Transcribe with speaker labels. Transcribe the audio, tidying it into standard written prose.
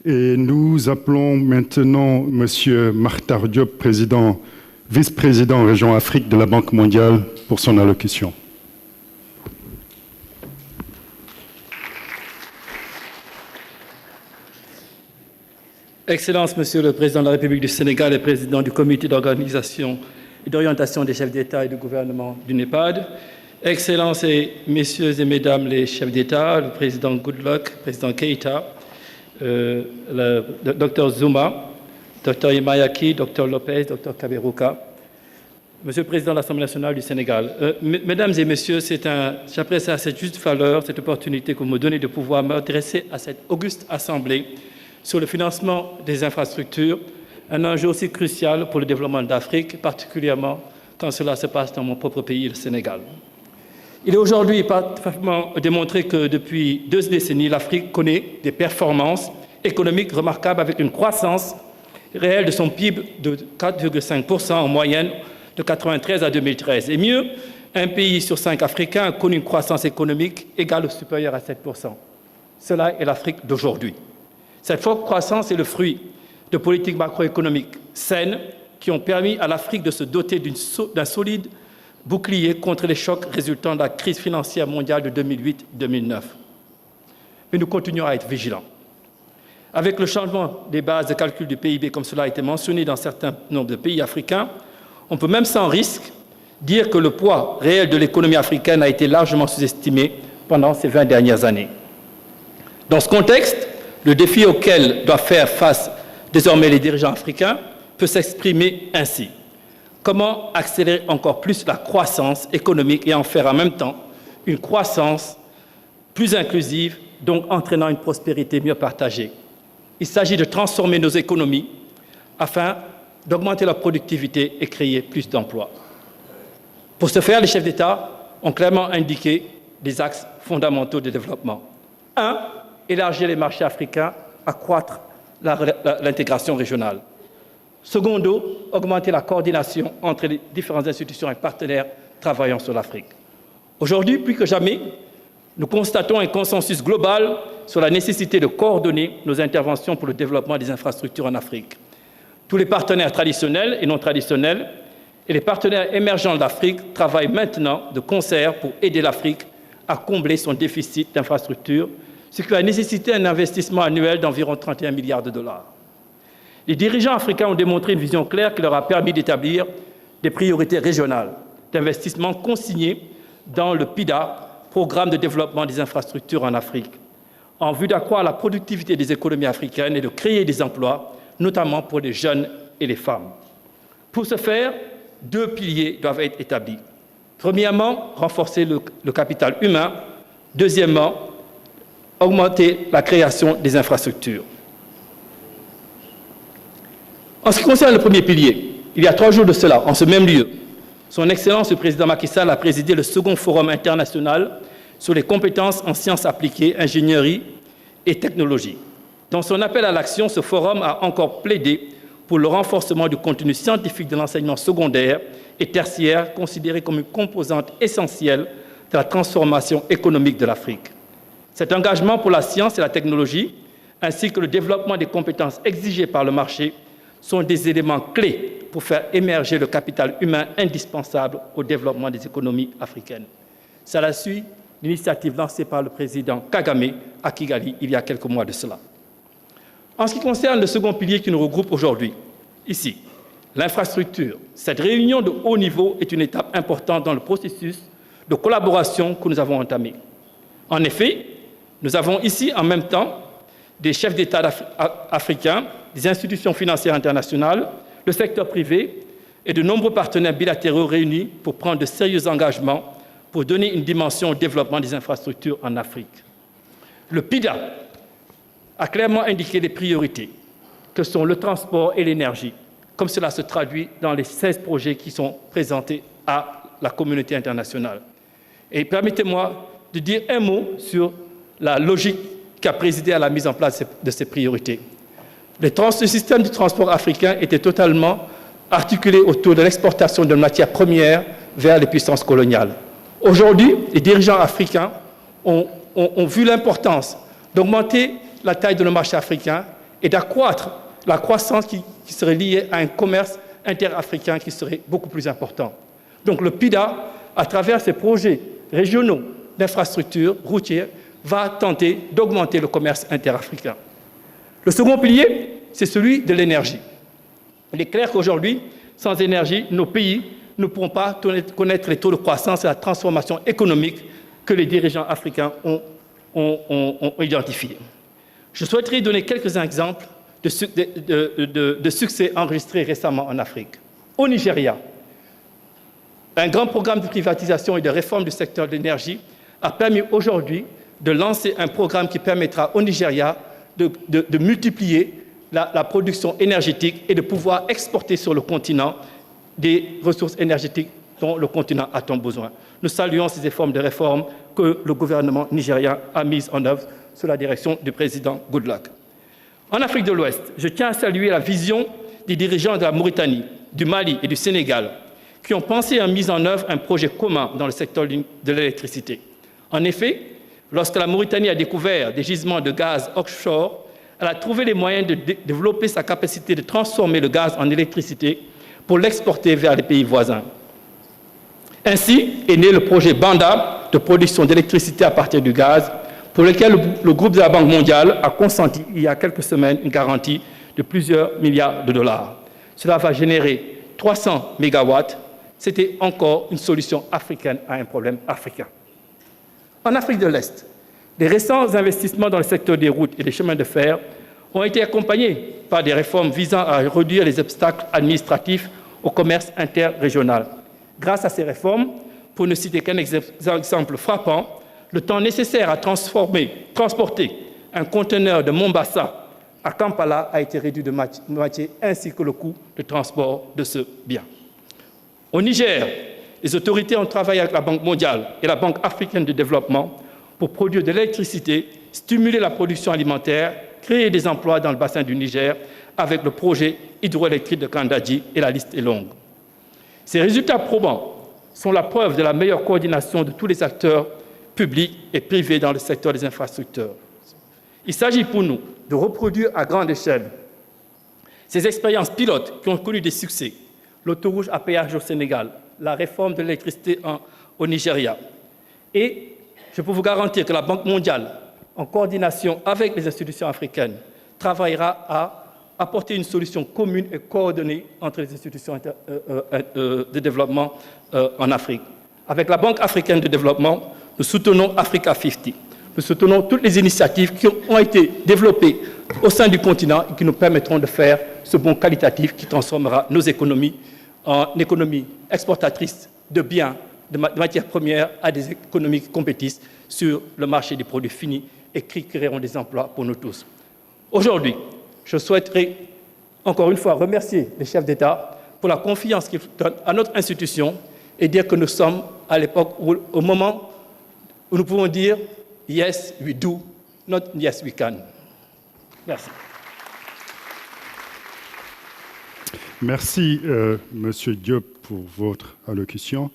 Speaker 1: Et nous appelons maintenant M. Makhtar Diop, vice-président région Afrique de la Banque mondiale, pour son allocution.
Speaker 2: Excellences, Monsieur le Président de la République du Sénégal et Président du Comité d'organisation et d'orientation des chefs d'État et de gouvernement du NEPAD, Excellences et Messieurs et Mesdames les chefs d'État, le Président Goodluck, le Président Keïta, le Dr Zuma, Dr Imayaki, Dr Lopez, Dr Kaberuka, Monsieur le Président de l'Assemblée nationale du Sénégal. Mesdames et Messieurs, j'apprécie à cette juste valeur, cette opportunité que vous me donnez de pouvoir m'adresser à cette auguste Assemblée sur le financement des infrastructures, un enjeu aussi crucial pour le développement d'Afrique, particulièrement quand cela se passe dans mon propre pays, le Sénégal. Il est aujourd'hui parfaitement démontré que depuis 2 décennies, l'Afrique connaît des performances économiques remarquables avec une croissance réelle de son PIB de 4,5% en moyenne de 1993 à 2013. Et mieux, un pays sur 5 Africains a connu une croissance économique égale ou supérieure à 7%. Cela est l'Afrique d'aujourd'hui. Cette forte croissance est le fruit de politiques macroéconomiques saines qui ont permis à l'Afrique de se doter d'un solide bouclier contre les chocs résultant de la crise financière mondiale de 2008-2009. Mais nous continuons à être vigilants. Avec le changement des bases de calcul du PIB, comme cela a été mentionné dans certains nombres de pays africains, on peut même sans risque dire que le poids réel de l'économie africaine a été largement sous-estimé pendant ces 20 dernières années. Dans ce contexte, le défi auquel doivent faire face désormais les dirigeants africains peut s'exprimer ainsi. Comment accélérer encore plus la croissance économique et en faire en même temps une croissance plus inclusive, donc entraînant une prospérité mieux partagée? Il s'agit de transformer nos économies afin d'augmenter leur productivité et créer plus d'emplois. Pour ce faire, les chefs d'État ont clairement indiqué des axes fondamentaux de développement. 1. Élargir les marchés africains, accroître l'intégration régionale. Secondo, augmenter la coordination entre les différentes institutions et partenaires travaillant sur l'Afrique. Aujourd'hui, plus que jamais, nous constatons un consensus global sur la nécessité de coordonner nos interventions pour le développement des infrastructures en Afrique. Tous les partenaires traditionnels et non traditionnels et les partenaires émergents de l'Afrique travaillent maintenant de concert pour aider l'Afrique à combler son déficit d'infrastructures, ce qui va nécessiter un investissement annuel d'environ 31 milliards de dollars. Les dirigeants africains ont démontré une vision claire qui leur a permis d'établir des priorités régionales d'investissement consignées dans le PIDA, Programme de développement des infrastructures en Afrique, en vue d'accroître la productivité des économies africaines et de créer des emplois, notamment pour les jeunes et les femmes. Pour ce faire, 2 piliers doivent être établis. Premièrement, renforcer le capital humain. Deuxièmement, augmenter la création des infrastructures. En ce qui concerne le premier pilier, il y a 3 jours de cela, en ce même lieu, Son Excellence le Président Macky Sall a présidé le second forum international sur les compétences en sciences appliquées, ingénierie et technologie. Dans son appel à l'action, ce forum a encore plaidé pour le renforcement du contenu scientifique de l'enseignement secondaire et tertiaire, considéré comme une composante essentielle de la transformation économique de l'Afrique. Cet engagement pour la science et la technologie, ainsi que le développement des compétences exigées par le marché, sont des éléments clés pour faire émerger le capital humain indispensable au développement des économies africaines. Cela suit l'initiative lancée par le président Kagame à Kigali il y a quelques mois de cela. En ce qui concerne le second pilier qui nous regroupe aujourd'hui, ici, l'infrastructure, cette réunion de haut niveau est une étape importante dans le processus de collaboration que nous avons entamé. En effet, nous avons ici en même temps des chefs d'État africains, des institutions financières internationales, le secteur privé et de nombreux partenaires bilatéraux réunis pour prendre de sérieux engagements pour donner une dimension au développement des infrastructures en Afrique. Le PIDA a clairement indiqué les priorités que sont le transport et l'énergie, comme cela se traduit dans les 16 projets qui sont présentés à la communauté internationale. Et permettez-moi de dire un mot sur la logique qui a présidé à la mise en place de ces priorités. Le système du transport africain était totalement articulé autour de l'exportation de matières premières vers les puissances coloniales. Aujourd'hui, les dirigeants africains ont vu l'importance d'augmenter la taille de nos marchés africains et d'accroître la croissance qui serait liée à un commerce interafricain qui serait beaucoup plus important. Donc le PIDA, à travers ses projets régionaux d'infrastructures routières, va tenter d'augmenter le commerce interafricain. Le second pilier, c'est celui de l'énergie. Il est clair qu'aujourd'hui, sans énergie, nos pays ne pourront pas connaître les taux de croissance et la transformation économique que les dirigeants africains ont identifiés. Je souhaiterais donner quelques exemples de succès enregistrés récemment en Afrique. Au Nigeria, un grand programme de privatisation et de réforme du secteur de l'énergie a permis aujourd'hui de lancer un programme qui permettra au Nigeria de multiplier la production énergétique et de pouvoir exporter sur le continent des ressources énergétiques dont le continent a tant besoin. Nous saluons ces efforts de réforme que le gouvernement nigérien a mis en œuvre sous la direction du président Goodluck. En Afrique de l'Ouest, je tiens à saluer la vision des dirigeants de la Mauritanie, du Mali et du Sénégal qui ont pensé à mise en œuvre un projet commun dans le secteur de l'électricité. En effet, lorsque la Mauritanie a découvert des gisements de gaz offshore, elle a trouvé les moyens de développer sa capacité de transformer le gaz en électricité pour l'exporter vers les pays voisins. Ainsi est né le projet Banda de production d'électricité à partir du gaz, pour lequel le groupe de la Banque mondiale a consenti il y a quelques semaines une garantie de plusieurs milliards de dollars. Cela va générer 300 mégawatts. C'était encore une solution africaine à un problème africain. En Afrique de l'Est, les récents investissements dans le secteur des routes et des chemins de fer ont été accompagnés par des réformes visant à réduire les obstacles administratifs au commerce interrégional. Grâce à ces réformes, pour ne citer qu'un exemple frappant, le temps nécessaire à transporter un conteneur de Mombasa à Kampala a été réduit de moitié, ainsi que le coût de transport de ce bien. Au Niger, les autorités ont travaillé avec la Banque mondiale et la Banque africaine de développement pour produire de l'électricité, stimuler la production alimentaire, créer des emplois dans le bassin du Niger avec le projet hydroélectrique de Kandadji, et la liste est longue. Ces résultats probants sont la preuve de la meilleure coordination de tous les acteurs publics et privés dans le secteur des infrastructures. Il s'agit pour nous de reproduire à grande échelle ces expériences pilotes qui ont connu des succès, l'autoroute à péage au Sénégal, la réforme de l'électricité au Nigeria. Et je peux vous garantir que la Banque mondiale, en coordination avec les institutions africaines, travaillera à apporter une solution commune et coordonnée entre les institutions de développement en Afrique. Avec la Banque africaine de développement, nous soutenons Africa 50. Nous soutenons toutes les initiatives qui ont été développées au sein du continent et qui nous permettront de faire ce bond qualitatif qui transformera nos économies en économies exportatrices de biens, de matières premières, à des économies qui compétissent sur le marché des produits finis et qui créeront des emplois pour nous tous. Aujourd'hui, je souhaiterais encore une fois remercier les chefs d'État pour la confiance qu'ils donnent à notre institution et dire que nous sommes à l'époque, au moment où nous pouvons dire « Yes, we do, not yes, we can ». Merci.
Speaker 1: Merci, Monsieur Diop, pour votre allocution.